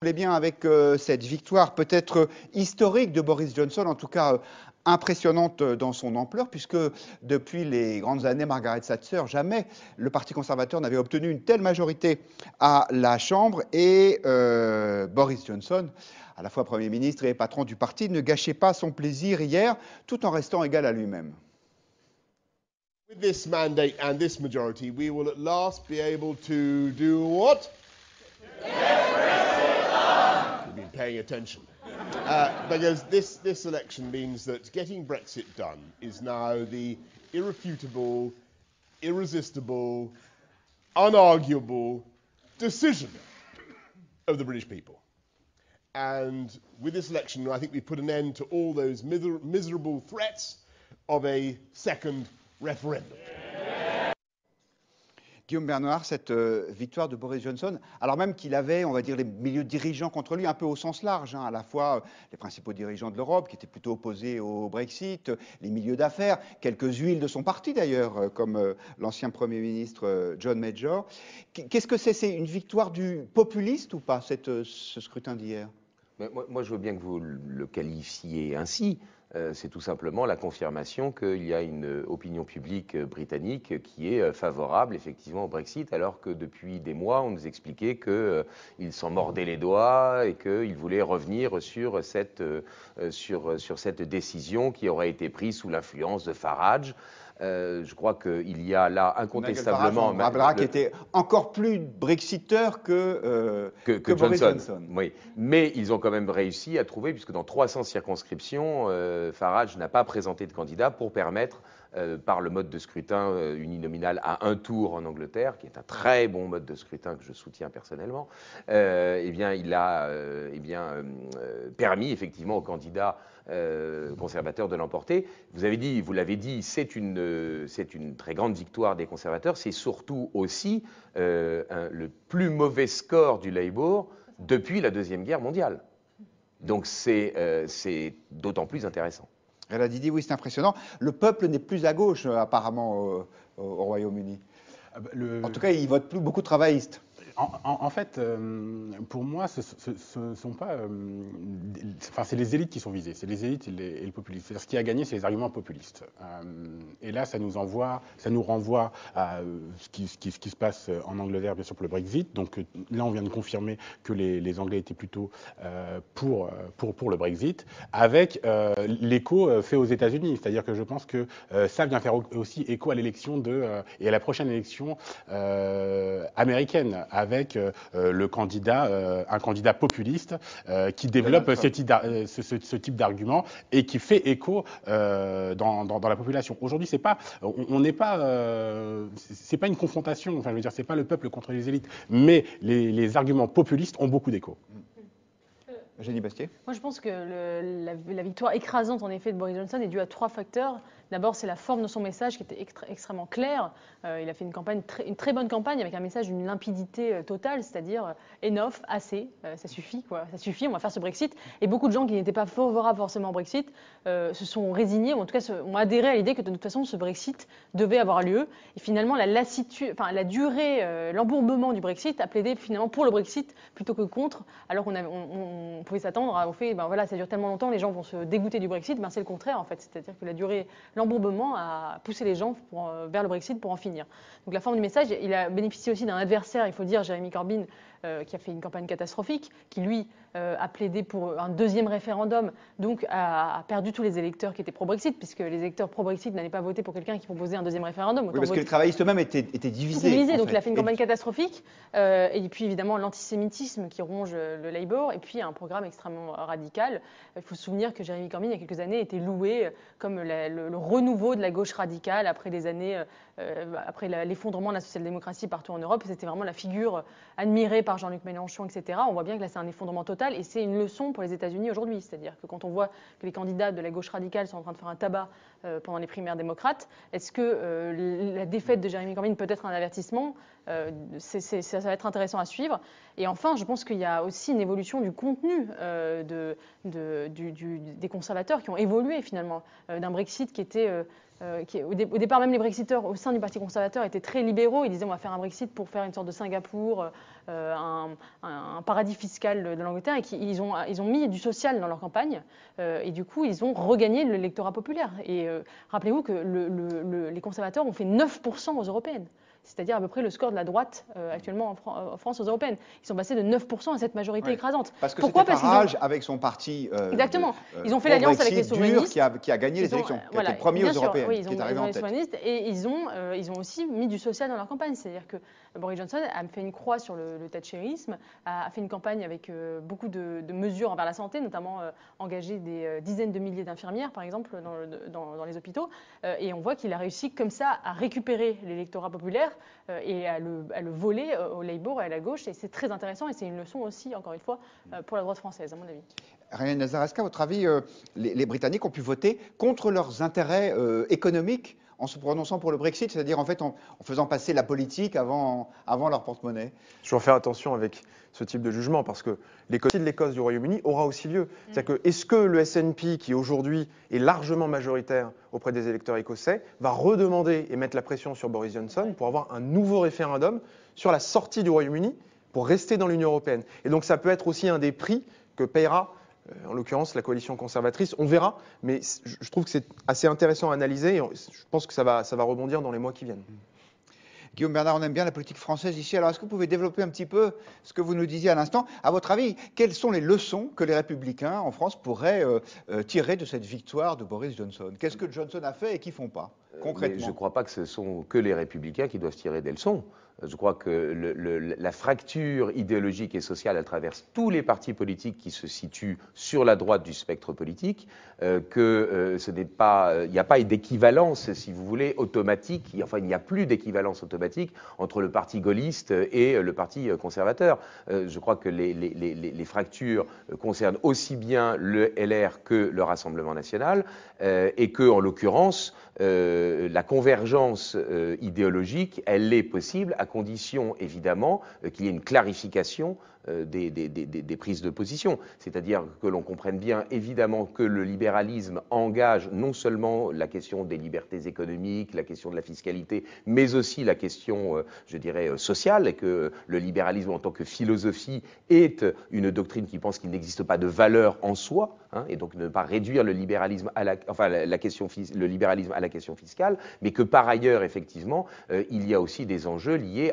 voulez bien, avec cette victoire peut-être historique de Boris Johnson, en tout cas impressionnante dans son ampleur, puisque depuis les grandes années Margaret Thatcher, jamais le Parti conservateur n'avait obtenu une telle majorité à la Chambre. Et Boris Johnson, à la fois Premier ministre et patron du parti, ne gâchait pas son plaisir hier, tout en restant égal à lui-même. With this mandate and this majority, we will at last be able to do what? You've been paying attention. Because this election means that getting Brexit done is now the irrefutable, irresistible, unarguable decision of the British people. And with this election, I think we've put an end to all those miserable threats of a second referendum. Guillaume Bernard, cette victoire de Boris Johnson, alors même qu'il avait, on va dire, les milieux dirigeants contre lui, un peu au sens large, hein, à la fois les principaux dirigeants de l'Europe, qui étaient plutôt opposés au Brexit, les milieux d'affaires, quelques huiles de son parti d'ailleurs, comme l'ancien Premier ministre John Major. Qu'est-ce que c'est? C'est une victoire du populiste ou pas, ce scrutin d'hier? Moi, je veux bien que vous le qualifiez ainsi. C'est tout simplement la confirmation qu'il y a une opinion publique britannique qui est favorable effectivement au Brexit, alors que depuis des mois, on nous expliquait qu'il s'en mordait les doigts et qu'il voulait revenir sur cette décision qui aurait été prise sous l'influence de Farage. Je crois qu'il y a là incontestablement... Nigel Farage, qui était encore plus brexiteur que Boris Johnson. Oui, mais ils ont quand même réussi à trouver, puisque dans 300 circonscriptions, Farage n'a pas présenté de candidat pour permettre, par le mode de scrutin uninominal à un tour en Angleterre, qui est un très bon mode de scrutin que je soutiens personnellement, eh bien, il a permis effectivement aux candidats conservateurs de l'emporter. Vous l'avez dit, c'est une très grande victoire des conservateurs. C'est surtout aussi le plus mauvais score du Labour depuis la Deuxième Guerre mondiale. Donc c'est d'autant plus intéressant. Elle a dit oui, c'est impressionnant. Le peuple n'est plus à gauche, apparemment, au Royaume-Uni. En tout cas, il vote plus beaucoup de travaillistes. En fait, pour moi, ce sont pas. Enfin, c'est les élites qui sont visées. C'est les élites et le populisme. C'est-à-dire, ce qui a gagné, c'est les arguments populistes. Et là, ça nous renvoie à ce qui se passe en Angleterre, bien sûr, pour le Brexit. Donc là, on vient de confirmer que les Anglais étaient plutôt pour le Brexit, avec l'écho fait aux États-Unis. C'est-à-dire que je pense que ça vient faire aussi écho à l'élection et à la prochaine élection américaine, avec un candidat populiste qui développe ce type d'argument et qui fait écho dans la population. Aujourd'hui, c'est pas une confrontation. Enfin, je veux dire, c'est pas le peuple contre les élites, mais les arguments populistes ont beaucoup d'écho. Eugénie Bastier. Moi, je pense que la victoire écrasante, en effet, de Boris Johnson est due à 3 facteurs. D'abord, c'est la forme de son message qui était extrêmement claire. Il a fait une très bonne campagne avec un message d'une limpidité totale, c'est-à-dire enough, assez, ça suffit, quoi. Ça suffit, on va faire ce Brexit. Et beaucoup de gens qui n'étaient pas favorables forcément au Brexit se sont résignés, ou en tout cas ont adhéré à l'idée que de toute façon, ce Brexit devait avoir lieu. Et finalement, la durée, l'embourbement du Brexit a plaidé finalement pour le Brexit plutôt que contre, alors qu'on pouvait s'attendre au fait, voilà, ça dure tellement longtemps, les gens vont se dégoûter du Brexit. C'est le contraire en fait, c'est-à-dire que l'embourbement a poussé les gens vers le Brexit pour en finir. Donc la forme du message, il a bénéficié aussi d'un adversaire, il faut le dire, Jeremy Corbyn, qui a fait une campagne catastrophique, qui lui a plaidé pour un deuxième référendum, donc a perdu tous les électeurs qui étaient pro-Brexit, puisque les électeurs pro-Brexit n'allaient pas voter pour quelqu'un qui proposait un deuxième référendum. Oui, parce que les travaillistes eux-mêmes étaient divisés. Donc il a fait une campagne catastrophique, et puis évidemment l'antisémitisme qui ronge le Labour, et puis un programme extrêmement radical. Il faut se souvenir que Jeremy Corbyn, il y a quelques années, était loué comme le renouveau de la gauche radicale après des années, après l'effondrement de la social-démocratie partout en Europe. C'était vraiment la figure admirée par Jean-Luc Mélenchon, etc. On voit bien que là, c'est un effondrement total et c'est une leçon pour les États-Unis aujourd'hui. C'est-à-dire que quand on voit que les candidats de la gauche radicale sont en train de faire un tabac pendant les primaires démocrates, est-ce que la défaite de Jeremy Corbyn peut être un avertissement Ça va être intéressant à suivre. Et enfin, je pense qu'il y a aussi une évolution du contenu des conservateurs qui ont évolué finalement, d'un Brexit qui était... au départ, même les Brexiteurs au sein du Parti conservateur étaient très libéraux. Ils disaient on va faire un Brexit pour faire une sorte de Singapour, un paradis fiscal de l'Angleterre. Et ils ont mis du social dans leur campagne. Et du coup, ils ont regagné l'électorat populaire. Et rappelez-vous que les conservateurs ont fait 9% aux européennes. C'est-à-dire à peu près le score de la droite actuellement en France aux européennes. Ils sont passés de 9% à cette majorité écrasante. Parce que Pourquoi? c'était Farage avec son parti. Exactement. Ils ont fait l'alliance avec les souverainistes. Qui a gagné les élections, qui a été le premier aux européennes, oui, qui est arrivé en tête. Et ils ont aussi mis du social dans leur campagne. C'est-à-dire que Boris Johnson a fait une croix sur le thatcherisme, a fait une campagne avec beaucoup de mesures envers la santé, notamment engager des dizaines de milliers d'infirmières, par exemple, dans les hôpitaux. Et on voit qu'il a réussi comme ça à récupérer l'électorat populaire et à le voler au Labour et à la gauche. Et c'est très intéressant et c'est une leçon aussi, encore une fois, pour la droite française, à mon avis. Ryan Nazareska, à votre avis, les Britanniques ont pu voter contre leurs intérêts économiques en se prononçant pour le Brexit, c'est-à-dire en fait en faisant passer la politique avant leur porte-monnaie? Je dois faire attention avec ce type de jugement parce que l'Écosse du Royaume-Uni aura aussi lieu. C'est-à-dire que est-ce que le SNP, qui aujourd'hui est largement majoritaire auprès des électeurs écossais, va redemander et mettre la pression sur Boris Johnson pour avoir un nouveau référendum sur la sortie du Royaume-Uni pour rester dans l'Union européenne? Et donc ça peut être aussi un des prix que paiera en l'occurrence la coalition conservatrice. On verra, mais je trouve que c'est assez intéressant à analyser et je pense que ça va rebondir dans les mois qui viennent. Guillaume Bernard, on aime bien la politique française ici. Alors, est-ce que vous pouvez développer un petit peu ce que vous nous disiez à l'instant? À votre avis, quelles sont les leçons que les Républicains en France pourraient tirer de cette victoire de Boris Johnson? Qu'est-ce que Johnson a fait et qu'ils ne font pas, concrètement? Mais je ne crois pas que ce sont que les Républicains qui doivent tirer des leçons. Je crois que la fracture idéologique et sociale, elle traverse tous les partis politiques qui se situent sur la droite du spectre politique, il n'y a pas d'équivalence, si vous voulez, automatique, il n'y a plus d'équivalence automatique entre le parti gaulliste et le parti conservateur. Je crois que les fractures concernent aussi bien le LR que le Rassemblement national, et que, en l'occurrence, la convergence idéologique, elle est possible à condition, évidemment, qu'il y ait une clarification des prises de position. C'est-à-dire que l'on comprenne bien, évidemment, que le libéralisme engage non seulement la question des libertés économiques, la question de la fiscalité, mais aussi la question, je dirais, sociale, et que le libéralisme en tant que philosophie est une doctrine qui pense qu'il n'existe pas de valeur en soi, et donc ne pas réduire le libéralisme à le libéralisme à la question fiscale, mais que par ailleurs, effectivement, il y a aussi des enjeux liés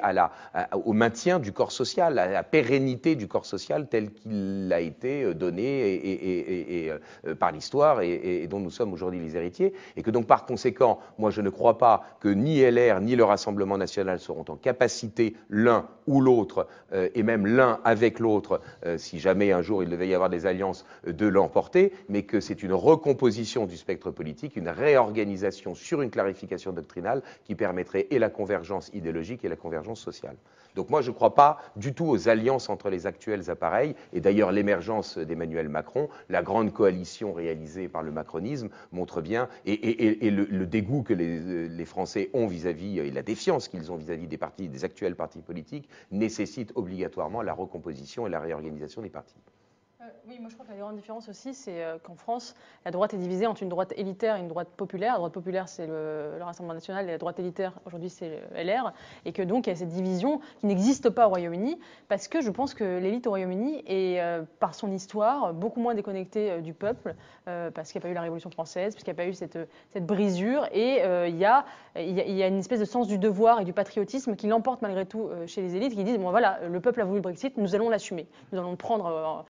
au maintien du corps social, à la pérennité du corps social tel qu'il a été donné par l'histoire et dont nous sommes aujourd'hui les héritiers, et que donc par conséquent, moi je ne crois pas que ni LR ni le Rassemblement national seront en capacité, l'un ou l'autre, et même l'un avec l'autre, si jamais un jour il devait y avoir des alliances, de l'emporter, mais que c'est une recomposition du spectre politique, une réorganisation sur une clarification doctrinale qui permettrait et la convergence idéologique et la convergence sociale. Donc moi je ne crois pas du tout aux alliances entre les actuels appareils, et d'ailleurs l'émergence d'Emmanuel Macron, la grande coalition réalisée par le macronisme montre bien, et le dégoût que les Français ont vis-à-vis, et la défiance qu'ils ont vis-à-vis des actuels partis politiques, nécessite obligatoirement la recomposition et la réorganisation des partis. Oui, moi je crois que la grande différence aussi, c'est qu'en France, la droite est divisée entre une droite élitaire et une droite populaire. La droite populaire, c'est le Rassemblement national, et la droite élitaire, aujourd'hui, c'est le LR. Et que donc, il y a cette division qui n'existe pas au Royaume-Uni, parce que je pense que l'élite au Royaume-Uni est, par son histoire, beaucoup moins déconnectée du peuple, parce qu'il n'y a pas eu la Révolution française, parce qu'il n'y a pas eu cette brisure. Et il y a une espèce de sens du devoir et du patriotisme qui l'emporte malgré tout chez les élites, qui disent, bon voilà, le peuple a voulu le Brexit, nous allons l'assumer. Nous allons le prendre